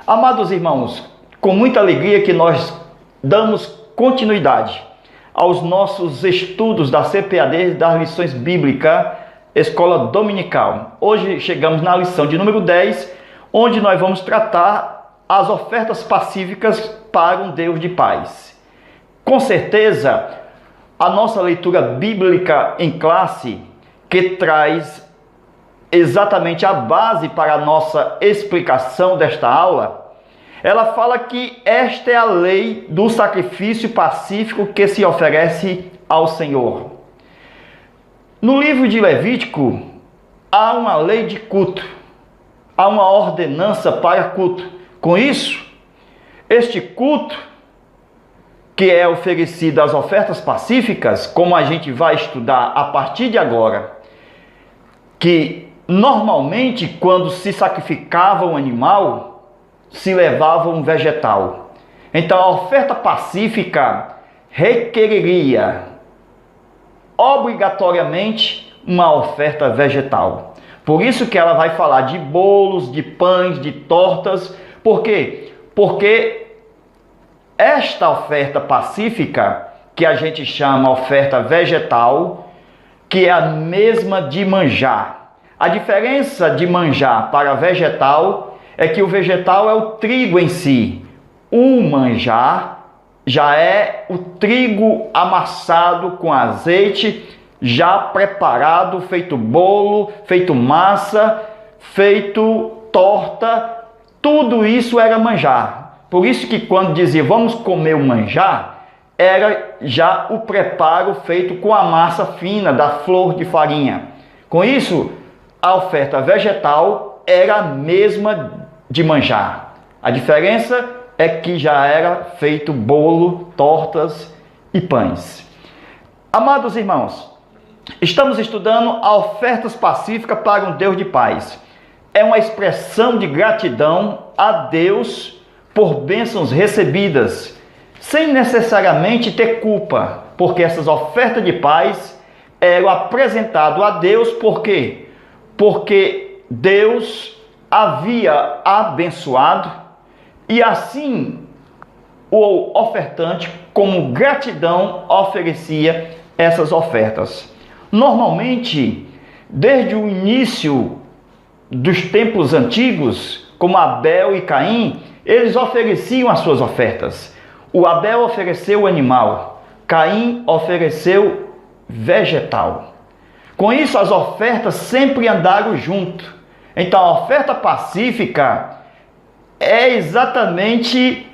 Amados irmãos, com muita alegria que nós damos continuidade aos nossos estudos da CPAD, das lições bíblicas, Escola Dominical. Hoje chegamos na lição de número 10, onde nós vamos tratar as ofertas pacíficas para um Deus de paz. Com certeza, a nossa leitura bíblica em classe, que traz exatamente a base para a nossa explicação desta aula, ela fala que esta é a lei do sacrifício pacífico que se oferece ao Senhor. No livro de Levítico, há uma lei de culto, há uma ordenança para culto. Com isso, este culto, que é oferecido às ofertas pacíficas, como a gente vai estudar a partir de agora, que normalmente, quando se sacrificava um animal, se levava um vegetal. Então, a oferta pacífica requeriria obrigatoriamente uma oferta vegetal. Por isso que ela vai falar de bolos, de pães, de tortas. Por quê? Porque esta oferta pacífica, que a gente chama oferta vegetal, que é a mesma de manjar. A diferença de manjar para vegetal é que o vegetal é o trigo em si. O manjar já é o trigo amassado com azeite, já preparado, feito bolo, feito massa, feito torta. Tudo isso era manjar. Por isso que quando dizia vamos comer o manjar, era já o preparo feito com a massa fina da flor de farinha. Com isso, a oferta vegetal era a mesma de manjar. A diferença é que já era feito bolo, tortas e pães. Amados irmãos, estamos estudando a ofertas pacíficas para um Deus de paz. É uma expressão de gratidão a Deus por bênçãos recebidas, sem necessariamente ter culpa, porque essas ofertas de paz eram apresentadas a Deus, por quê? Porque Deus havia abençoado e assim o ofertante, como gratidão, oferecia essas ofertas. Normalmente, desde o início dos tempos antigos, como Abel e Caim, eles ofereciam as suas ofertas. O Abel ofereceu o animal, Caim ofereceu vegetal. Com isso, as ofertas sempre andaram junto. Então, a oferta pacífica é exatamente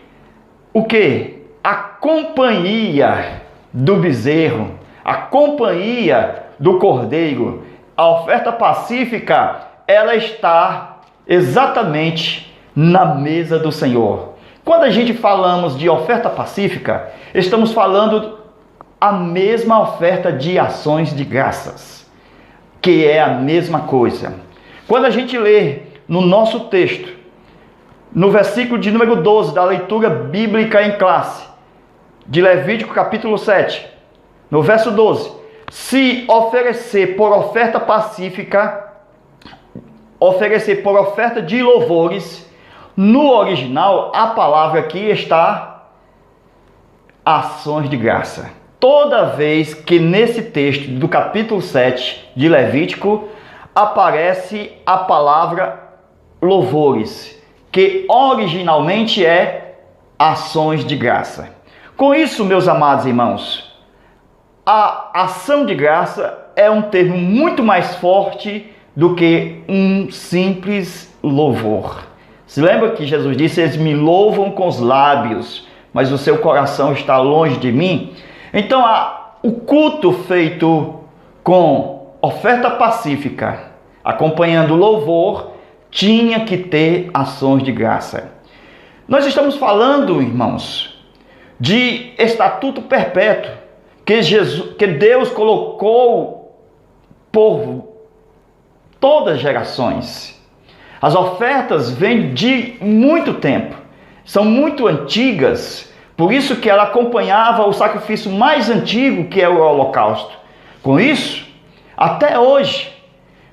o quê? A companhia do bezerro, a companhia do cordeiro. A oferta pacífica, ela está exatamente na mesa do Senhor. Quando a gente falamos de oferta pacífica, estamos falando a mesma oferta de ações de graças, que é a mesma coisa. Quando a gente lê no nosso texto, no versículo de número 12 da leitura bíblica em classe, de Levítico capítulo 7, no verso 12, se oferecer por oferta pacífica, oferecer por oferta de louvores, no original a palavra aqui está ações de graça. Toda vez que nesse texto do capítulo 7 de Levítico aparece a palavra louvores, que originalmente é ações de graça. Com isso, meus amados irmãos, a ação de graça é um termo muito mais forte do que um simples louvor. Se lembra que Jesus disse, eles me louvam com os lábios, mas o seu coração está longe de mim? Então, o culto feito com oferta pacífica, acompanhando o louvor, tinha que ter ações de graça. Nós estamos falando, irmãos, de estatuto perpétuo, que Deus colocou por todas as gerações. As ofertas vêm de muito tempo, são muito antigas. Por isso que ela acompanhava o sacrifício mais antigo, que é o holocausto. Com isso, até hoje,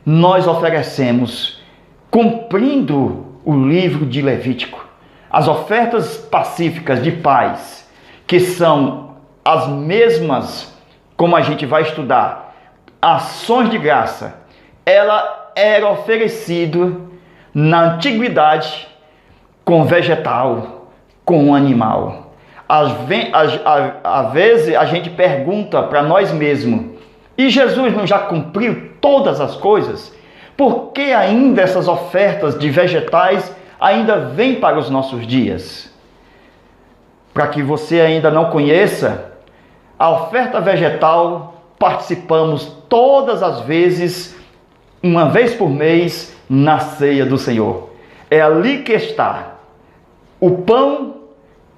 nós oferecemos, cumprindo o livro de Levítico, as ofertas pacíficas de paz, que são as mesmas, como a gente vai estudar, ações de graça, ela era oferecido na antiguidade com vegetal, com animal. Às vezes a gente pergunta para nós mesmos, e Jesus não já cumpriu todas as coisas? Por que ainda essas ofertas de vegetais ainda vêm para os nossos dias? Para que você ainda não conheça, a oferta vegetal participamos todas as vezes, uma vez por mês, na ceia do Senhor. É ali que está o pão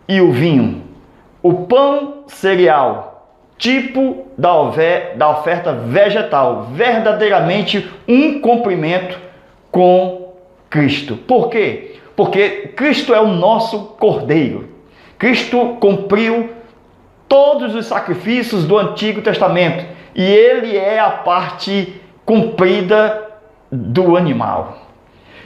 e o vinho. O pão cereal, tipo da oferta vegetal, verdadeiramente um cumprimento com Cristo. Por quê? Porque Cristo é o nosso Cordeiro. Cristo cumpriu todos os sacrifícios do Antigo Testamento e ele é a parte cumprida do animal.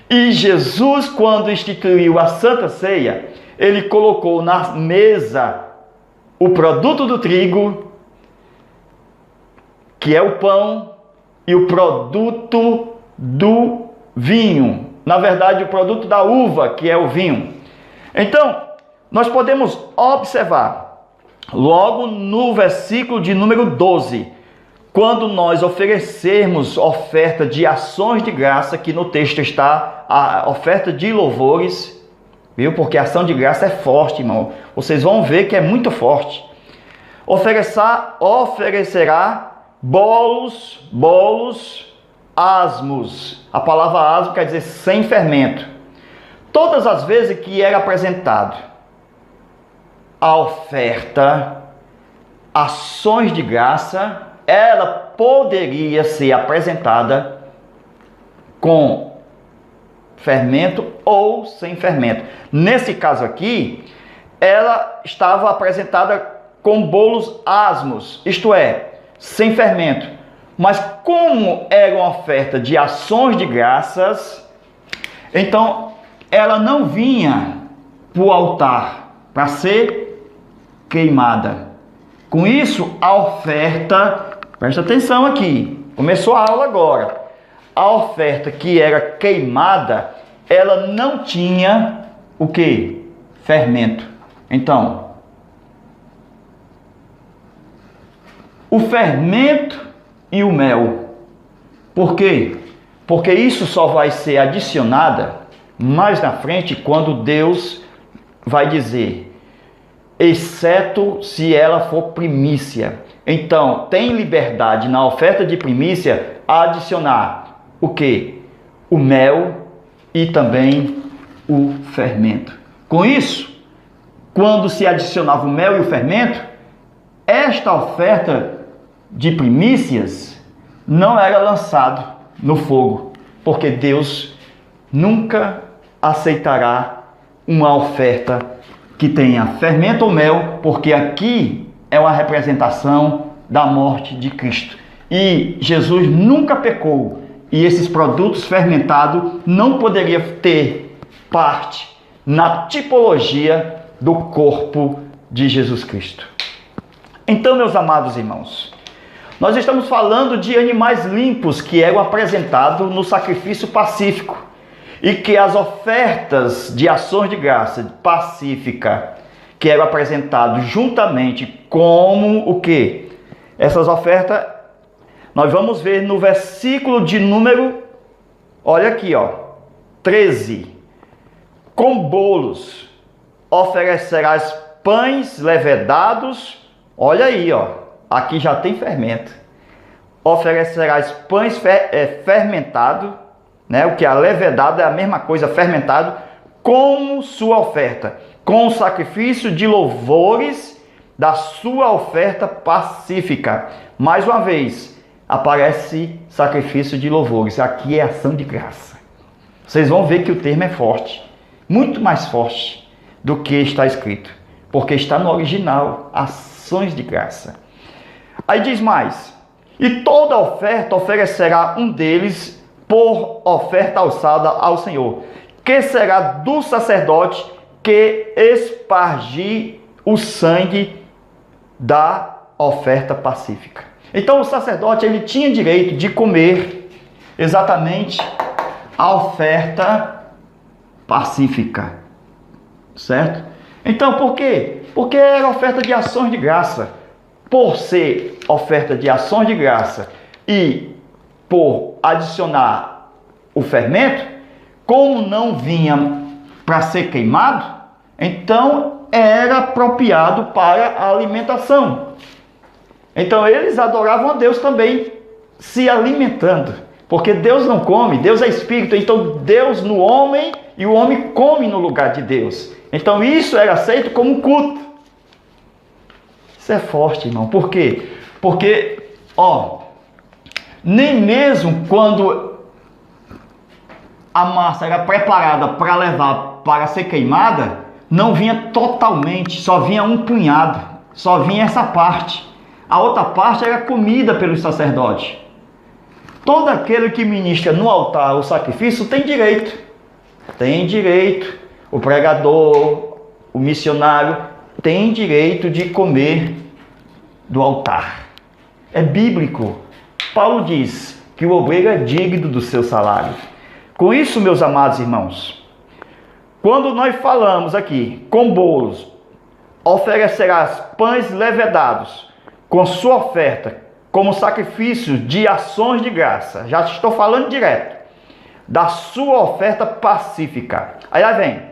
E Jesus, quando instituiu a Santa Ceia, ele colocou na mesa o produto do trigo, que é o pão, e o produto do vinho. Na verdade, o produto da uva, que é o vinho. Então, nós podemos observar, logo no versículo de número 12, quando nós oferecermos oferta de ações de graça, que no texto está a oferta de louvores, viu? Porque a ação de graça é forte, irmão. Vocês vão ver que é muito forte. Oferecerá bolos, asmos. A palavra asmo quer dizer sem fermento. Todas as vezes que era apresentado a oferta, ações de graça, ela poderia ser apresentada com fermento ou sem fermento. Nesse caso aqui, ela estava apresentada com bolos asmos, isto é, sem fermento. Mas como era uma oferta de ações de graças, então ela não vinha para o altar para ser queimada. Com isso, a oferta, presta atenção aqui, começou a aula agora. A oferta que era queimada, ela não tinha o que? Fermento. Então, o fermento e o mel. Por quê? Porque isso só vai ser adicionada mais na frente quando Deus vai dizer, exceto se ela for primícia. Então, tem liberdade na oferta de primícia a adicionar o que? O mel e também o fermento. Com isso, quando se adicionava o mel e o fermento, esta oferta de primícias não era lançado no fogo, porque Deus nunca aceitará uma oferta que tenha fermento ou mel, porque aqui é uma representação da morte de Cristo. E Jesus nunca pecou, e esses produtos fermentados não poderiam ter parte na tipologia do corpo de Jesus Cristo. Então, meus amados irmãos, nós estamos falando de animais limpos que eram apresentados no sacrifício pacífico e que as ofertas de ações de graça pacífica que eram apresentadas juntamente como o que? Essas ofertas, nós vamos ver no versículo de número, olha aqui, 13. Com bolos oferecerás pães levedados, olha aí, aqui já tem fermento. Oferecerás pães fermentados, né? O que é levedado é a mesma coisa, fermentado, como sua oferta, com o sacrifício de louvores da sua oferta pacífica. Mais uma vez, aparece sacrifício de louvores. Aqui é ação de graça. Vocês vão ver que o termo é forte, muito mais forte do que está escrito, porque está no original, ações de graça. Aí diz mais, e toda oferta oferecerá um deles por oferta alçada ao Senhor, que será do sacerdote que espargir o sangue da oferta pacífica. Então o sacerdote ele tinha direito de comer exatamente a oferta pacífica, certo? Então por quê? Porque era oferta de ações de graça. Por ser oferta de ações de graça e por adicionar o fermento, como não vinha para ser queimado, então era apropriado para a alimentação. Então eles adoravam a Deus também se alimentando, porque Deus não come, Deus é espírito, então Deus no homem e o homem come no lugar de Deus. Então isso era aceito como um culto. Isso é forte, irmão. Por quê? Porque, nem mesmo quando a massa era preparada para levar para ser queimada, não vinha totalmente, só vinha um punhado, só vinha essa parte. A outra parte era comida pelos sacerdotes. Todo aquele que ministra no altar o sacrifício tem direito. Tem direito. O pregador, o missionário, tem direito de comer do altar. É bíblico. Paulo diz que o obreiro é digno do seu salário. Com isso, meus amados irmãos, quando nós falamos aqui, com bolos, oferecerás pães levedados, com sua oferta, como sacrifício de ações de graça. Já estou falando direto. Da sua oferta pacífica. Aí vem.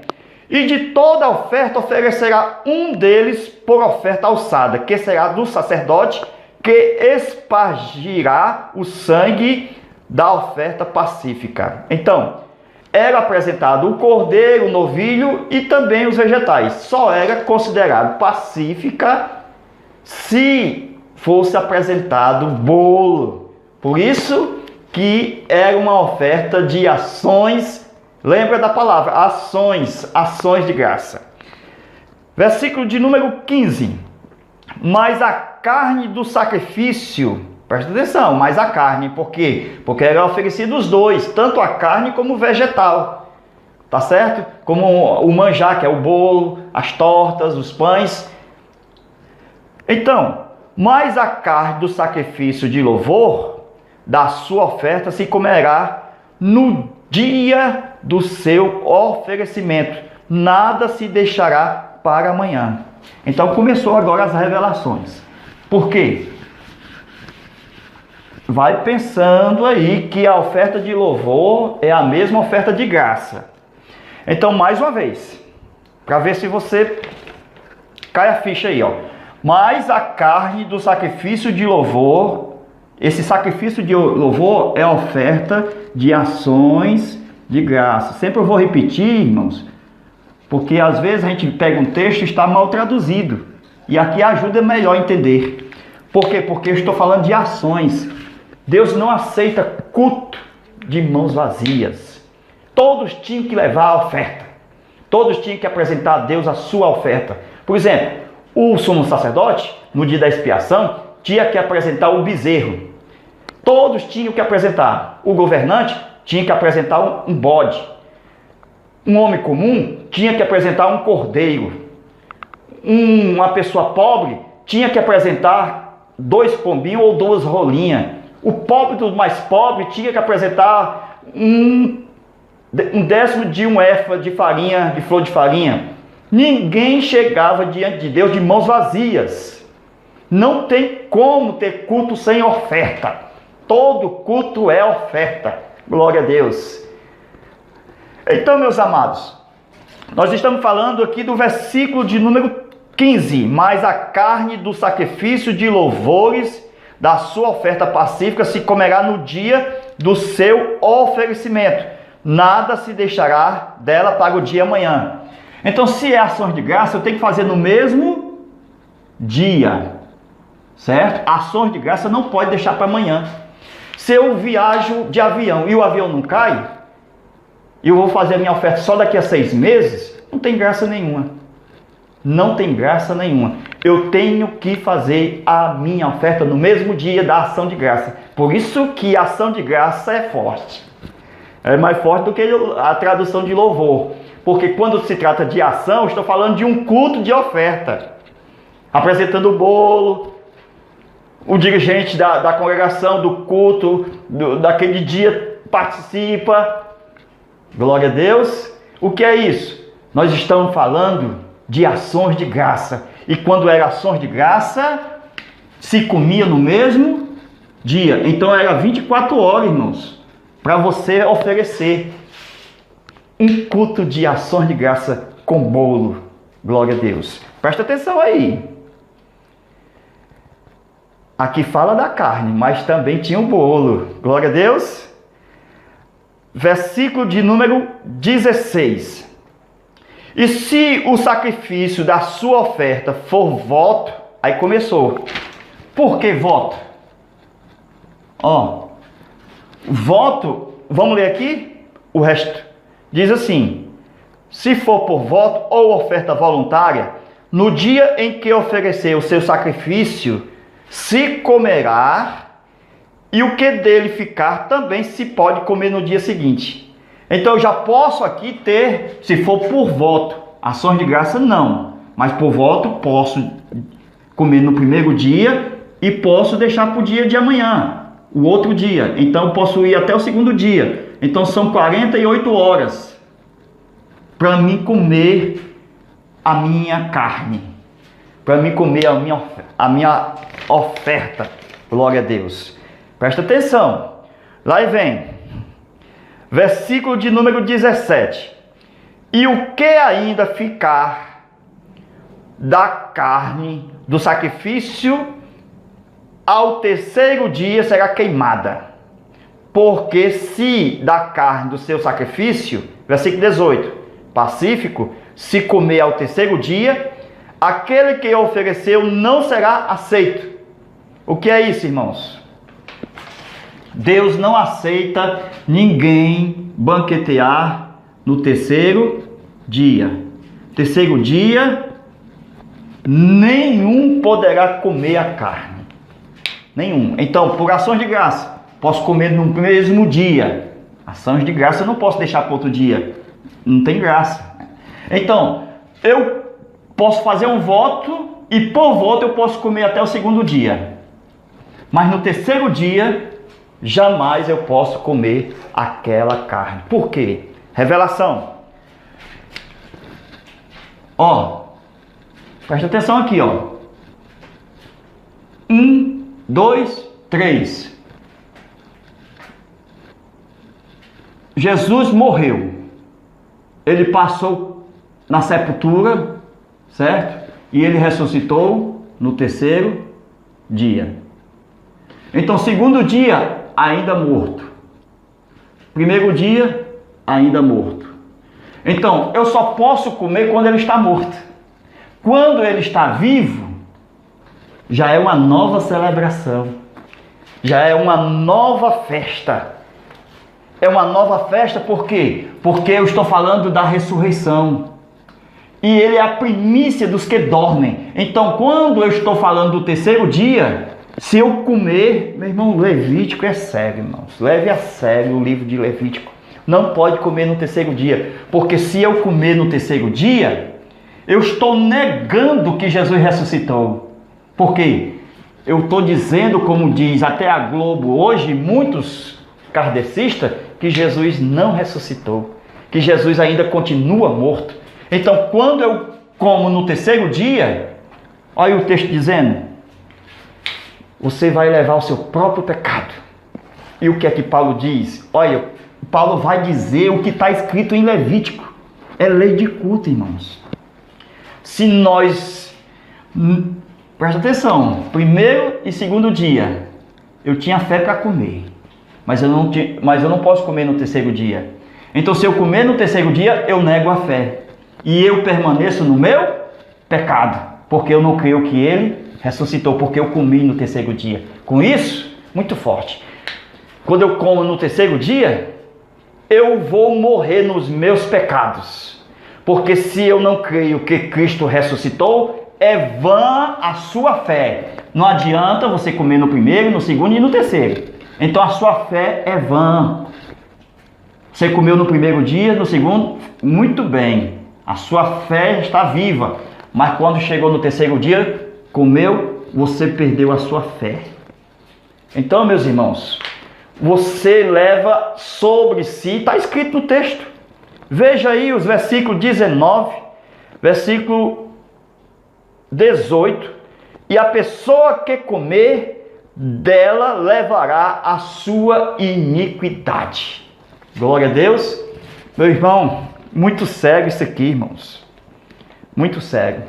E de toda oferta oferecerá um deles por oferta alçada, que será do sacerdote, que espargirá o sangue da oferta pacífica. Então, era apresentado o cordeiro, o novilho e também os vegetais. Só era considerado pacífica se fosse apresentado bolo. Por isso que era uma oferta de ações. Lembra da palavra, ações de graça. Versículo de número 15. Mas a carne do sacrifício, presta atenção, mas a carne, por quê? Porque era oferecido os dois, tanto a carne como o vegetal, tá certo? Como o manjar, que é o bolo, as tortas, os pães. Então, mas a carne do sacrifício de louvor, da sua oferta, se comerá no dia do seu oferecimento, nada se deixará para amanhã. Então começou agora as revelações. Por quê? Vai pensando aí que a oferta de louvor é a mesma oferta de graça. Então, mais uma vez, para ver se você cai a ficha aí, Mas a carne do sacrifício de louvor, esse sacrifício de louvor é a oferta de ações de graça. Sempre eu vou repetir, irmãos, porque às vezes a gente pega um texto e está mal traduzido. E aqui ajuda melhor a entender. Por quê? Porque eu estou falando de ações. Deus não aceita culto de mãos vazias. Todos tinham que levar a oferta. Todos tinham que apresentar a Deus a sua oferta. Por exemplo, o sumo sacerdote, no dia da expiação, tinha que apresentar o bezerro. Todos tinham que apresentar. O governante tinha que apresentar um bode. Um homem comum tinha que apresentar um cordeiro. Uma pessoa pobre tinha que apresentar 2 pombinhos ou 2 rolinhas. O pobre do mais pobre tinha que apresentar um décimo de um éfa de farinha, de flor de farinha. Ninguém chegava diante de Deus de mãos vazias. Não tem como ter culto sem oferta. Todo culto é oferta. Glória a Deus. Então, meus amados, nós estamos falando aqui do versículo de número 15. Mas a carne do sacrifício de louvores da sua oferta pacífica se comerá no dia do seu oferecimento. Nada se deixará dela para o dia amanhã. Então, se é ações de graça, eu tenho que fazer no mesmo dia. Certo? Ações de graça não pode deixar para amanhã. Se eu viajo de avião e o avião não cai, e eu vou fazer a minha oferta só daqui a 6 meses, não tem graça nenhuma. Não tem graça nenhuma. Eu tenho que fazer a minha oferta no mesmo dia da ação de graça. Por isso que a ação de graça é forte. É mais forte do que a tradução de louvor. porque quando se trata de ação, estou falando de um culto de oferta. Apresentando o bolo, o dirigente da congregação, do culto, daquele dia participa. Glória a Deus. O que é isso? Nós estamos falando de ações de graça. E quando era ações de graça, se comia no mesmo dia. Então era 24 horas, irmãos, para você oferecer um culto de ações de graça com bolo. Glória a Deus. Presta atenção aí. Aqui fala da carne, mas também tinha um bolo. Glória a Deus. Versículo de número 16. E se o sacrifício da sua oferta for voto, aí começou. Por que voto? Voto, vamos ler aqui o resto. Diz assim: se for por voto ou oferta voluntária, no dia em que oferecer o seu sacrifício, se comerá, e o que dele ficar também se pode comer no dia seguinte. Então eu já posso aqui ter, se for por voto, ações de graça não, mas por voto posso comer no primeiro dia e posso deixar para o dia de amanhã, o outro dia. Então eu posso ir até o segundo dia. Então são 48 horas para mim comer a minha carne, para mim comer a minha oferta. Glória a Deus. Presta atenção. Lá vem. Versículo de número 17. E o que ainda ficar da carne do sacrifício, ao terceiro dia será queimada. Porque se da carne do seu sacrifício, versículo 18, pacífico, se comer ao terceiro dia, aquele que ofereceu não será aceito. O que é isso, irmãos? Deus não aceita ninguém banquetear no terceiro dia. Terceiro dia, nenhum poderá comer a carne. Nenhum. Então, por ações de graça, posso comer no mesmo dia. Ações de graça eu não posso deixar para outro dia. Não tem graça. Então, eu posso fazer um voto e por voto eu posso comer até o segundo dia. Mas no terceiro dia, jamais eu posso comer aquela carne. Por quê? Revelação. Presta atenção aqui, 1, 2, 3. Jesus morreu. Ele passou na sepultura, certo? E ele ressuscitou no terceiro dia. Então, segundo dia, ainda morto. Primeiro dia, ainda morto. Então, eu só posso comer quando ele está morto. Quando ele está vivo, já é uma nova celebração. Já é uma nova festa. É uma nova festa por quê? Porque eu estou falando da ressurreição. E ele é a primícia dos que dormem. Então, quando eu estou falando do terceiro dia, se eu comer, meu irmão, Levítico é sério, irmãos. Leve a sério o livro de Levítico. Não pode comer no terceiro dia. Porque se eu comer no terceiro dia, eu estou negando que Jesus ressuscitou. Por quê? Eu estou dizendo, como diz até a Globo hoje, muitos kardecistas, que Jesus não ressuscitou. Que Jesus ainda continua morto. Então, quando eu como no terceiro dia, olha o texto dizendo, você vai levar o seu próprio pecado. E o que é que Paulo diz? Olha, Paulo vai dizer o que está escrito em Levítico. É lei de culto, irmãos. Se nós... Presta atenção. Primeiro e segundo dia, eu tinha fé para comer. Mas eu não posso comer no terceiro dia. Então, se eu comer no terceiro dia, eu nego a fé. E eu permaneço no meu pecado. Porque eu não creio que ele ressuscitou, porque eu comi no terceiro dia. Com isso, muito forte. Quando eu como no terceiro dia, eu vou morrer nos meus pecados. Porque se eu não creio que Cristo ressuscitou, é vã a sua fé. Não adianta você comer no primeiro, no segundo e no terceiro. Então a sua fé é vã. Você comeu no primeiro dia, no segundo, muito bem. A sua fé está viva. Mas quando chegou no terceiro dia, comeu, você perdeu a sua fé. Então, meus irmãos, você leva sobre si, está escrito no texto. Veja aí os versículos 19, versículo 18. E a pessoa que comer dela levará a sua iniquidade. Glória a Deus. Meu irmão, muito sério isso aqui, irmãos. Muito sério.